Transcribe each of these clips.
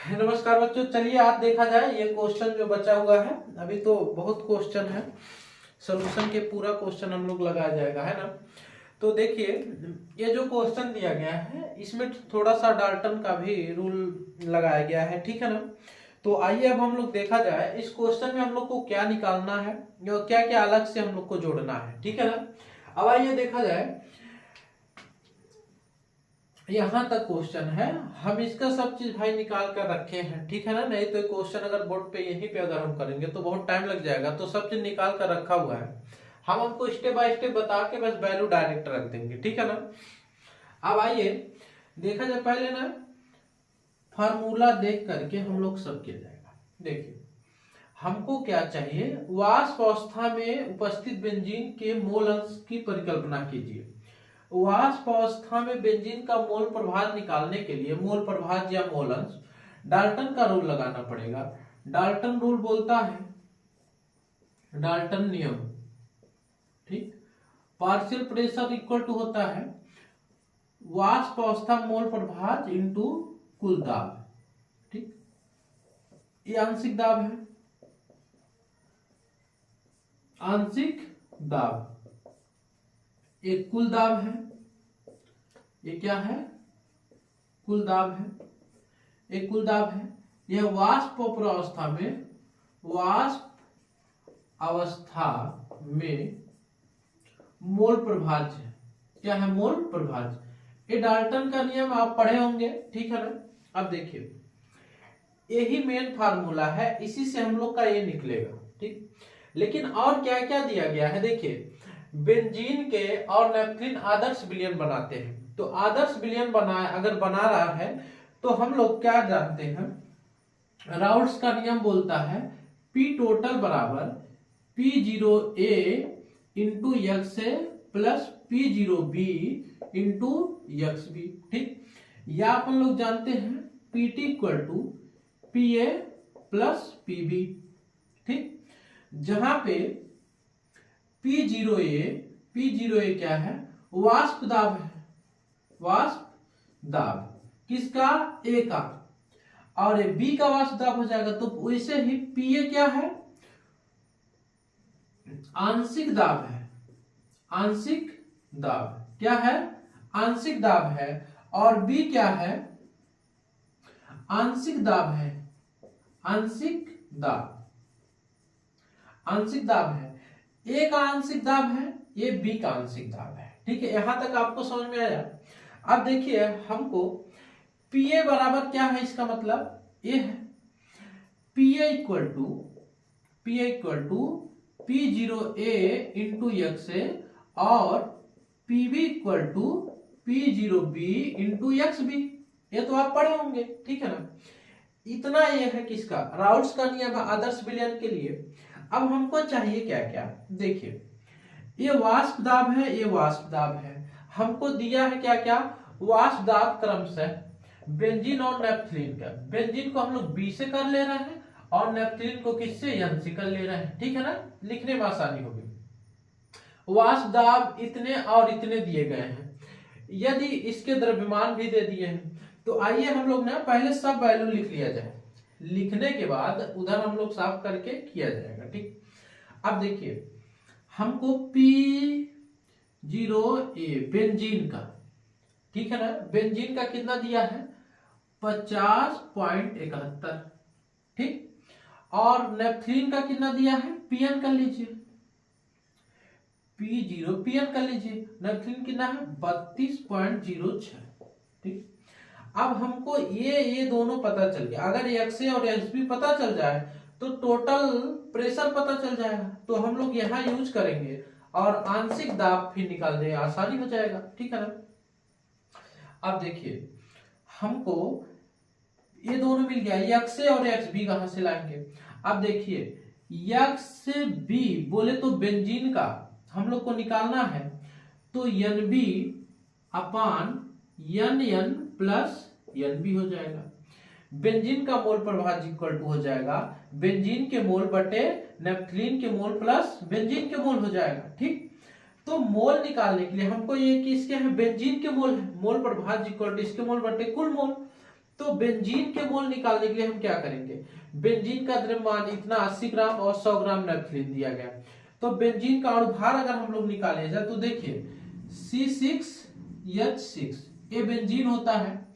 नमस्कार बच्चों, चलिए आज देखा जाए ये क्वेश्चन जो बचा हुआ है। अभी तो बहुत क्वेश्चन है, सॉल्यूशन के पूरा क्वेश्चन हम लोग लगाया जाएगा, है ना। तो देखिए, ये जो क्वेश्चन दिया गया है इसमें थोड़ा सा डाल्टन का भी रूल लगाया गया है, ठीक है ना। तो आइए अब हम लोग देखा जाए इस क्वेश्चन में हम लोग को क्या निकालना है, क्या क्या अलग से हम लोग को जोड़ना है, ठीक है ना। अब आइए देखा जाए, यहां तक क्वेश्चन है, हम इसका सब चीज भाई निकाल कर रखे हैं, ठीक है ना। नहीं तो क्वेश्चन अगर बोर्ड पे यहीं पे अगर हम करेंगे तो बहुत टाइम लग जाएगा, तो सब चीज निकाल कर रखा हुआ है। हम हमको स्टेप बाय स्टेप बता के बस वैल्यू डायरेक्ट रख देंगे, ठीक है ना। अब आइए देखा जाए, पहले ना फार्मूला देख करके हम लोग सब किया जाएगा। देखिए, हमको क्या चाहिए, वाष्प अवस्था में उपस्थित बेंजीन के मोल अंश की परिकल्पना कीजिए। वाष्प अवस्था में बेंजीन का मोल प्रभाव निकालने के लिए मोल प्रभाव या मोल अंश डाल्टन का रूल लगाना पड़ेगा। डाल्टन रूल बोलता है, डाल्टन नियम, ठीक। पार्शियल प्रेशर इक्वल टू होता है वाष्प अवस्था मोल प्रभाव इंटू कुल दाब, ठीक। ये आंशिक दाब है, आंशिक दाब। एक कुल दाब है, ये क्या है, कुल दाब है, एक कुल दाब है। यह वाष्प अवस्था में, वाष्प अवस्था में मोल प्रभाज्य है। क्या है, मोल प्रभाज्य। ये डाल्टन का नियम आप पढ़े होंगे, ठीक है ना। अब देखिए, यही मेन फार्मूला है, इसी से हम लोग का ये निकलेगा, ठीक। लेकिन और क्या क्या दिया गया है, देखिए, बेंजीन के और नेफ्थलीन आदर्श विलयन बनाते हैं। तो आदर्श विलयन अगर बना रहा है तो हम लोग क्या जानते हैं, राउल्ट्स का नियम बोलता है P टोटल बराबर P0A into x a plus P0B into x b, ठीक। या अपन लोग जानते हैं PT equal to PA plus PB, ठीक। जहां पे P0A क्या है, वाष्प दाब है, वाष्प दाब किसका, A का, और B का वाष्प दाब हो जाएगा। तो वैसे ही PA क्या है, आंशिक दाब है, आंशिक दाब क्या है, आंशिक दाब है। और B क्या है, आंशिक दाब है, आंशिक दाब, आंशिक दाब है। A का आंशिक दाब है, ये B का आंशिक दाब है, ठीक है। यहां तक आपको समझ में आया। अब देखिए, हमको PA बराबर क्या है, इसका मतलब ये है PA equal to P0A into x a और PB equal to P0B into x b. ये तो आप पढ़े होंगे, ठीक है ना। इतना ये है किसका, राउल्ट्स का नियम है आदर्श विलयन के लिए। अब हमको चाहिए क्या क्या, देखिए, ये वाष्प दाब है, ये वाष्प दाब है। हमको दिया है क्या क्या, वाष्प दाब क्रमशः बेंजीन और नेफ्थलीन का। बेंजीन को हम लोग B से कर ले रहे हैं और नेफ्थलीन को किससे, N से कर ले रहे हैं, ठीक है ना। लिखने में आसानी होगी। वाष्प दाब इतने और इतने दिए गए हैं, यदि इसके द्रव्यमान भी दे दिए हैं, तो आइए हम लोग ना पहले सब वैल्यू लिख लिया जाए, लिखने के बाद उधर हम लोग साफ करके किया जाएगा, ठीक। अब देखिए, हमको P0A बेंजीन का, ठीक है ना, बेंजीन का कितना दिया है, 50.71, ठीक। और नेफ्थलीन का कितना दिया है, PN कर लीजिए, P0 PN कर लीजिए। नेफ्थलीन कितना है, 32.06, ठीक। अब हमको ये दोनों पता चल गया। अगर XA और XB पता चल जाए तो टोटल प्रेशर पता चल जाएगा, तो हम लोग यहाँ यूज करेंगे और आंशिक दाब फिर निकाल देंगे, आसानी हो जाएगा, ठीक है ना। अब देखिए, हमको ये दोनों मिल गया, XA और XB कहां से लाएंगे। अब देखिए, XB बोले तो बेंजीन का हम लोग को निकालना है, तो NB अपान NN प्लस NB हो जाएगा। बेंजीन का मोल प्रभाव इक्वल टू हो जाएगा बेंजीन के मोल बटे नेफ्थलीन के मोल प्लस बेंजीन के मोल हो जाएगा, ठीक। तो मोल निकालने के लिए हमको ये किसके हैं, बेंजीन के मोल है, मोल प्रभाव इक्वल टू इसके मोल बटे कुल मोल। तो बेंजीन के मोल निकालने के लिए हम क्या करेंगे, बेंजीन का द्रव्यमान इतना 80 ग्राम और 100 ग्राम नेपथलीन दिया गया। तो बेंजीन का अणुभार अगर हम लोग निकाले जाए तो देखिए C6H6 ये बेंजीन होता है,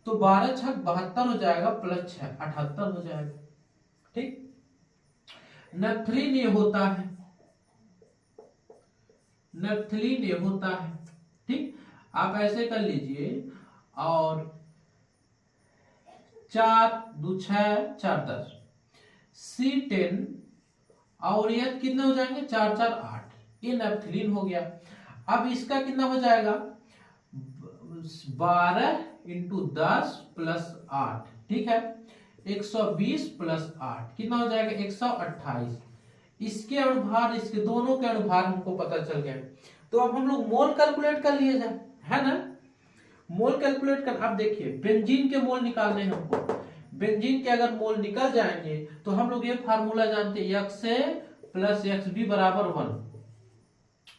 तो 12 छक 72 हो जाएगा, प्लस 6 78 हो जाएगा। ठीक, नेपथलीन ये होता है, नेपथलीन ये होता है। ठीक, आप ऐसे कर लीजिए, और 4 2 6 4 10 C10 और ये कितने हो जाएंगे, 4 4 8, ये नेपथलीन हो गया। अब इसका कितना हो जाएगा, 12 इंटू 10 प्लस 8, ठीक है, 120 प्लस 8 कितना हो जाएगा, 128। इसके अणुभार, इसके दोनों के अणुभार हमको पता चल गया। तो अब हम लोग मोल कैलकुलेट कर लिए जाए, है ना, मोल कैलकुलेट कर। अब देखिए बेंजीन के मोल निकालने हैं हमको, बेंजीन के अगर मोल निकल जाएंगे तो हम लोग ये फार्मूला जानते हैं, XA प्लस XB बराबर 1।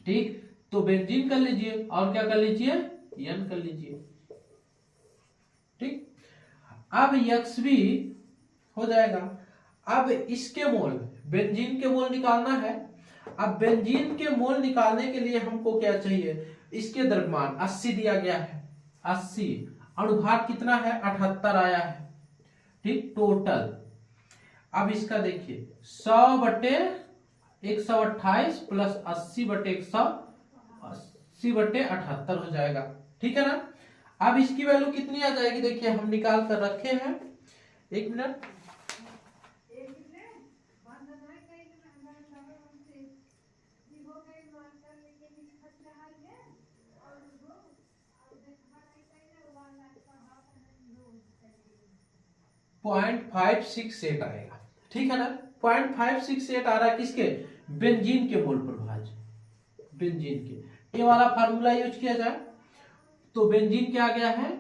ठीक, तो बेंजीन कर लीजिए और क्या कर लीजिए, N कर लीजिए। ठीक, अब XB हो जाएगा। अब इसके मोल, बेंजीन के मोल निकालना है। अब बेंजीन के मोल निकालने के लिए हमको क्या चाहिए, इसके द्रव्यमान 80 दिया गया है, 80, अणुभार कितना है, 78 आया है। ठीक, टोटल अब इसका देखिए 100/128 प्लस 80/180/78 हो जाएगा। ठीक है ना। अब इसकी वैल्यू कितनी आ जाएगी, देखिए हम निकाल कर रखे हैं, एक मिनट, .568 आएगा। ठीक है ना, 0.568 आ रहा है किसके, बेंजीन के मोल प्रभाज, बेंजीन के। ये वाला फार्मूला यूज किया जाए तो बेंजीन क्या आ गया है,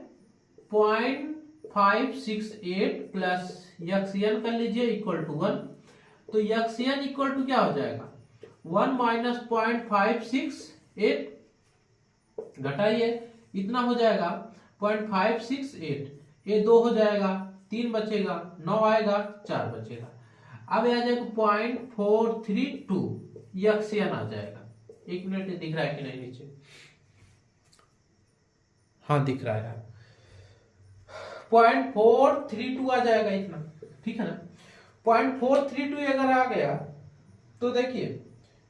0.568 प्लस XN कर लीजिए इक्वल टू 1। तो XN इक्वल टू क्या हो जाएगा, 1 माइनस 0.568, घटाइए इतना हो जाएगा 0.568, ये 2 हो जाएगा, 3 बचेगा, 9 आएगा, 4 बचेगा। अब आ जाएगा 0.432 XN आ जाएगा। एक मिनट, दिख रहा है कि नहीं नीचे, हाँ दिख रहा है, 0.432 आ जाएगा इतना। ठीक है ना, 0.432 अगर आ गया तो देखिए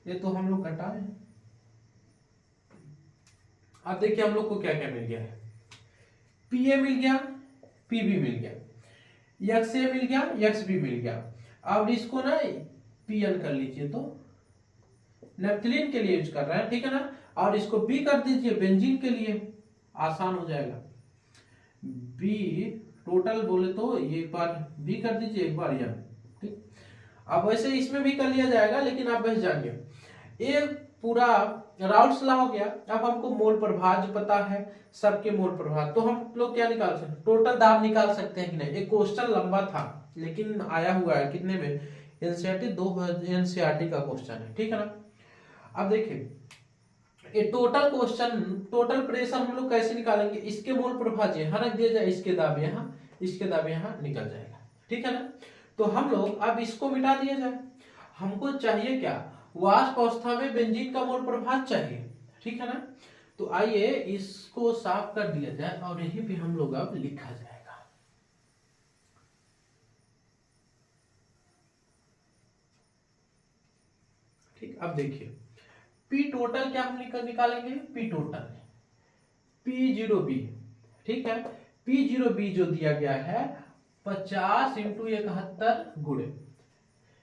ये तो हम लोग घटाए। अब देखिए हम लोग को क्या क्या मिल गया है, PA मिल गया, PB मिल गया, XA मिल गया, XB मिल गया। अब इसको ना PN कर लीजिए, तो नेपथलीन के लिए यूज कर रहे हैं, ठीक है ना, और इसको B कर दीजिए बेंजीन के लिए, आसान हो जाएगा। B टोटल बोले तो ये एक बार B कर दीजिए, एक बार N। ठीक, अब वैसे इसमें भी कर लिया जाएगा, लेकिन आप बस जानिए ये पूरा राउल्ट्स लॉ हो गया। अब हमको मोल प्रभाज पता है, सबके मोल प्रभाज, तो हम लोग क्या निकाल सकते हैं, टोटल दाब निकाल सकते हैं कि नहीं। एक क्वेश्चन लंबा था लेकिन आया हुआ है कितने में, एनसीईआरटी 2 एनसीईआरटी का क्वेश्चन है। ठीक है ना। अब देखिए ये टोटल क्वेश्चन, टोटल प्रेशर हम लोग कैसे निकालेंगे, इसके मोल प्रभाज यहाँ रख दिया जाए, इसके दाब यहाँ, इसके दाब यहाँ, निकल जाएगा। ठीक है ना। तो हम लोग अब इसको मिटा दिया जाए, हमको चाहिए क्या, वाष्प अवस्था में बेंजीन का मोल प्रभाज चाहिए। ठीक है ना। तो आइए इसको साफ कर दिया जाए और यहीं पे हम लोग अब लिखा जाएगा। ठीक, अब देखिए P टोटल क्या हम निकालेंगे, P टोटल P0B। ठीक है, P0B जो दिया गया है 50 इंटू 71 गुणे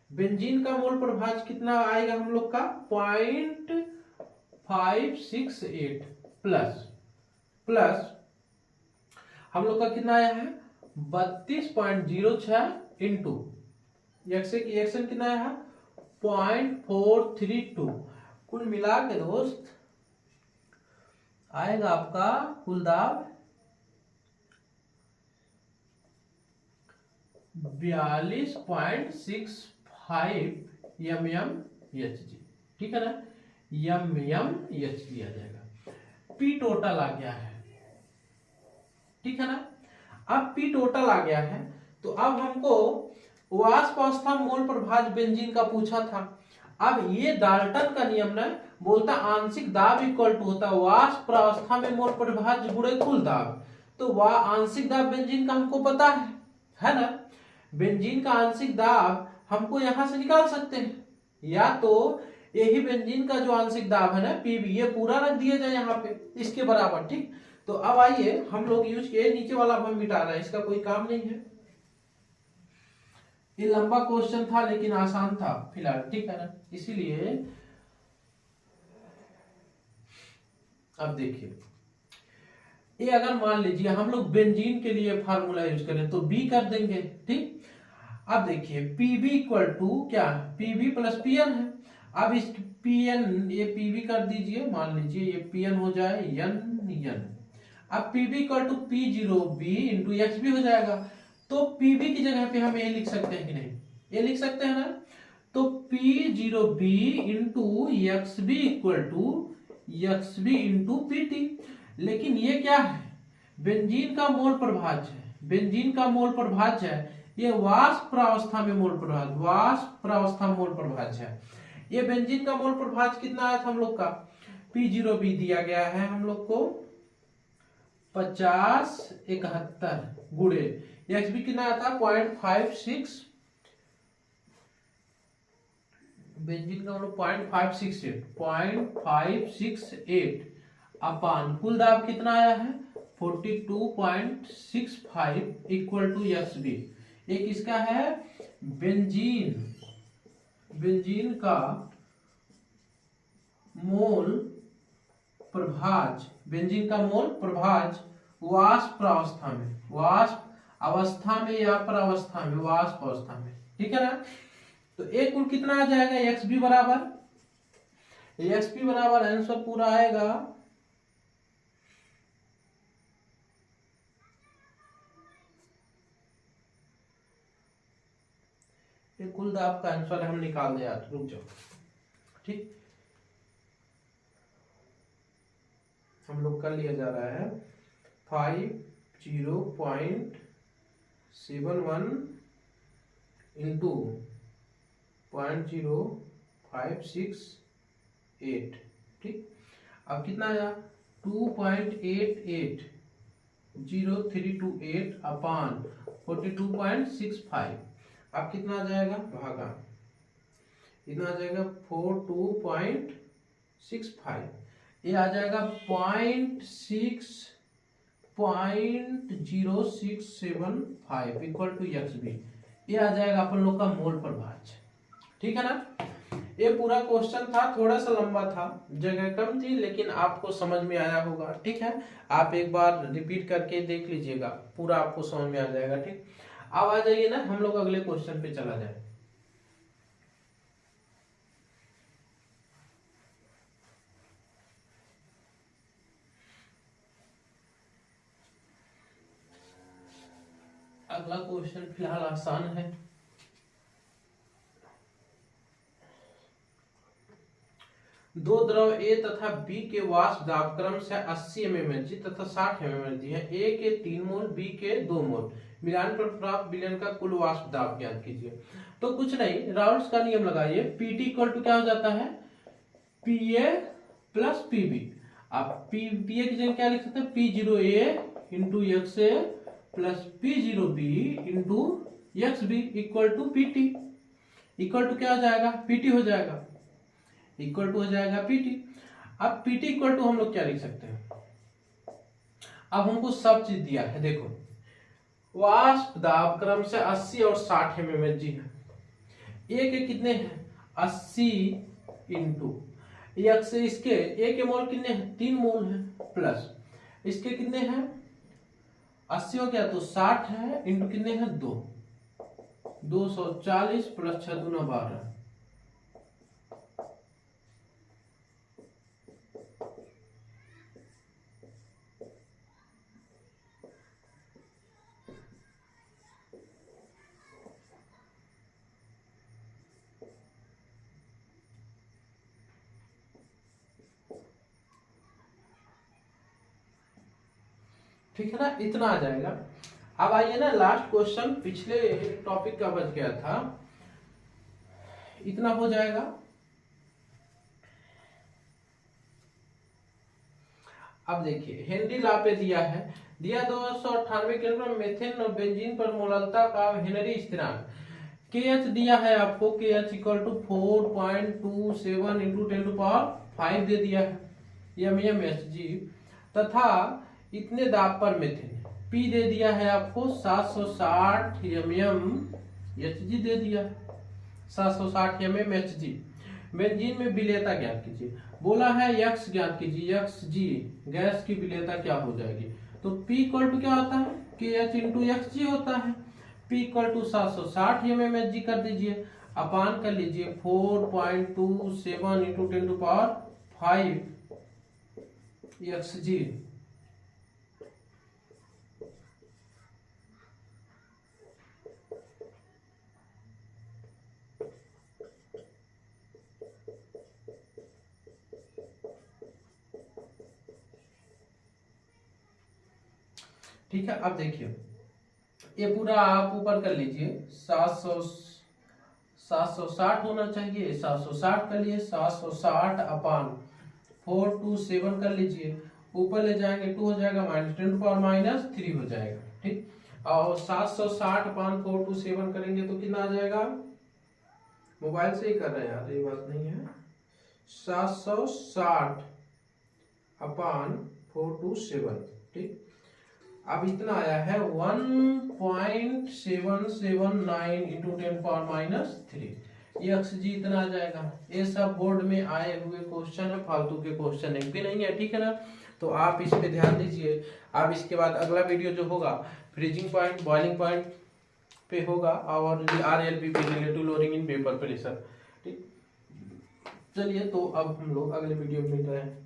बेंजीन का मोल प्रभाज कितना आएगा हम लोग का 0.568 प्लस हम लोग का कितना आया है 32.06 इंटू एक्शन कितना आया है 0.432। कुल मिला के दोस्त आएगा आपका कुल दाब 42.65 mmHg। ठीक है ना, mmHg आ जाएगा, P टोटल आ गया है। ठीक है ना। अब P टोटल आ गया है, तो अब हमको वाष्प अवस्था में मोल प्रभाज बेंजीन का पूछा था। अब ये डाल्टन का नियम न बोलता आंशिक दाब इक्वल टू होता वाष्प अवस्था में मोल प्रभाज गुणे कुल दाब। तो वह आंशिक दाब बेंजीन का हमको पता है ना। बेंजीन का आंशिक दाब हमको यहां से निकाल सकते हैं, या तो यही बेंजीन का जो आंशिक दाब है ना पीबी, ये पूरा रख दिया जाए यहाँ पे इसके बराबर। ठीक, तो अब आइए हम लोग यूज किए, नीचे वाला हम मिटा रहे हैं, इसका कोई काम नहीं है। ये लंबा क्वेश्चन था लेकिन आसान था फिलहाल, ठीक है ना, इसीलिए अब देखिए ये अगर मान लीजिए हम लोग बेंजीन के लिए फार्मूला यूज करें तो बी कर देंगे। ठीक, अब देखिए Pb इक्वल टू क्या, Pb प्लस Pn है। अब इस Pn ये Pb कर दीजिए, मान लीजिए ये Pn हो जाए n। अब Pb equal to P0b into XB हो जाएगा। तो Pb की जगह पे हम ये लिख सकते हैं कि नहीं, ये लिख सकते हैं ना। तो P0b into XB equal to XB into PT। लेकिन ये क्या है, बेंजीन का मोल प्रभाज है, बेंजीन का मोल प्रभाज है, ये वाष्प प्रावस्था में मोल प्रभाज, वाष्प प्रावस्था में मोल प्रभाज है। ये बेंजीन का मोल प्रभाज कितना आया था हम लोग का, P0b दिया गया है हम लोग को 5071 गुणे XB कितना आया था 0.56, बेंजीन का मतलब 0.568 अपान कुल दाब कितना आया है 42.65 इक्वल टू XB। एक इसका है बेंजीन का मोल प्रभाज, बेंजीन का मोल प्रभाज वाष्प प्रावस्था में, वाष्प अवस्था में या प्रावस्था में, वाष्प अवस्था में, ठीक है ना। तो एक कुल कितना आ जाएगा XB बराबर, XB बराबर आंसर पूरा आएगा कुल दाब का आंसर हम निकाल दिया, रुक जाओ। ठीक, हम लोग कर लिया जा रहा है 50.71 इंटू 0.0568। ठीक, अब कितना आया 2.880328 अपान 42.65। अब कितना आ जाएगा भागा, इतना आ जाएगा 42.65, ये आ जाएगा 0.0675 इक्वल टू XB। ये आ जाएगा अपन लोग का मोल प्रभाज, ठीक है ना। ये पूरा क्वेश्चन था, थोड़ा सा लंबा था, जगह कम थी, लेकिन आपको समझ में आया होगा। ठीक है, आप एक बार रिपीट करके देख लीजिएगा, पूरा आपको समझ में आ जाएगा। ठीक, अब आ जाइए ना हम लोग अगले क्वेश्चन पे चला जाए। अगला क्वेश्चन फिलहाल आसान है। दो द्रव A तथा B के वाष्प दाब क्रम से 80 mmHg तथा 60 mmHg है। A के 3 मोल, B के 2 मोल मिलान पर प्राप्त विलयन का कुल वाष्प दाब ज्ञात कीजिए। तो कुछ नहीं, राउल्स का नियम लगाइए। PT इक्वल टू क्या हो जाता है PA प्लस PB। आप PA की जगह क्या लिख सकते हैं P0A into XA plus P0B into XB equal to PT। Equal to क्या हो जाएगा PT हो जाएगा, इक्वल टू हो जाएगा PT। अब PT इक्वल टू हम लोग क्या लिख सकते हैं, अब हमको सब चीज दिया है। देखो वाष्प दाब क्रम से 80 और 60 mmHg है। A के कितने हैं 80 इंटू x, इसके A के मोल कितने हैं 3 मोल है, प्लस इसके कितने हैं 80 हो गया तो 60 है, इंटू कितने हैं 240 प्लस 6 दूना 12। ठीक है ना, इतना आ जाएगा। अब आइए ना, लास्ट क्वेश्चन पिछले टॉपिक का बच गया था, इतना हो जाएगा। अब देखिए हेनरी लॉ पे दिया है, दिया 298 किलोग्राम मेथेन और बेंजीन पर मोललता का हेनरी स्थिरांक KH दिया है आपको, KH इक्वल टू 4.27 इंटू 10⁵ दे दिया है mmHg, तथा इतने दाब पर मेथेन P दे दिया है आपको 760 mmHg दे दिया है, 760 mmHg। बेंजीन में विलेयता ज्ञात कीजिए, बोला है यक्स ज्ञात कीजिए, Xg गैस की विलेयता क्या हो जाएगी, तो P इक्वल टू क्या होता है, KH इंटू Xg होता है। P इक्वल टू 760 mmHg कर दीजिए, अपान कर लीजिए 4.27 इंटू 10⁵ Xg। ठीक है, अब देखिए ये पूरा आप ऊपर कर लीजिए, 760 होना चाहिए, 760 कर लिए, 760 अपान 427 कर लीजिए, ऊपर ले जाएंगे 2 हो जाएगा, -10⁻³ हो जाएगा। ठीक, और 760 अपान 427 करेंगे तो कितना आ जाएगा, मोबाइल से ही कर रहे हैं यार, ये बात नहीं है, 760 अपान 427। ठीक, अब इतना आया है 1.779 इंटू 10⁻³ ये Xg इतना आ जाएगा। ये सब बोर्ड में आए हुए क्वेश्चन है, फालतू के क्वेश्चन एक भी नहीं है, ठीक है ना। तो आप इस पे ध्यान दीजिए। अब इसके बाद अगला वीडियो जो होगा फ्रीजिंग पॉइंट, बॉइलिंग पॉइंट पे होगा और RLP पे, relative loading in vapour pressure. ठीक, चलिए तो अब हम लोग अगले वीडियो में मिल रहे हैं।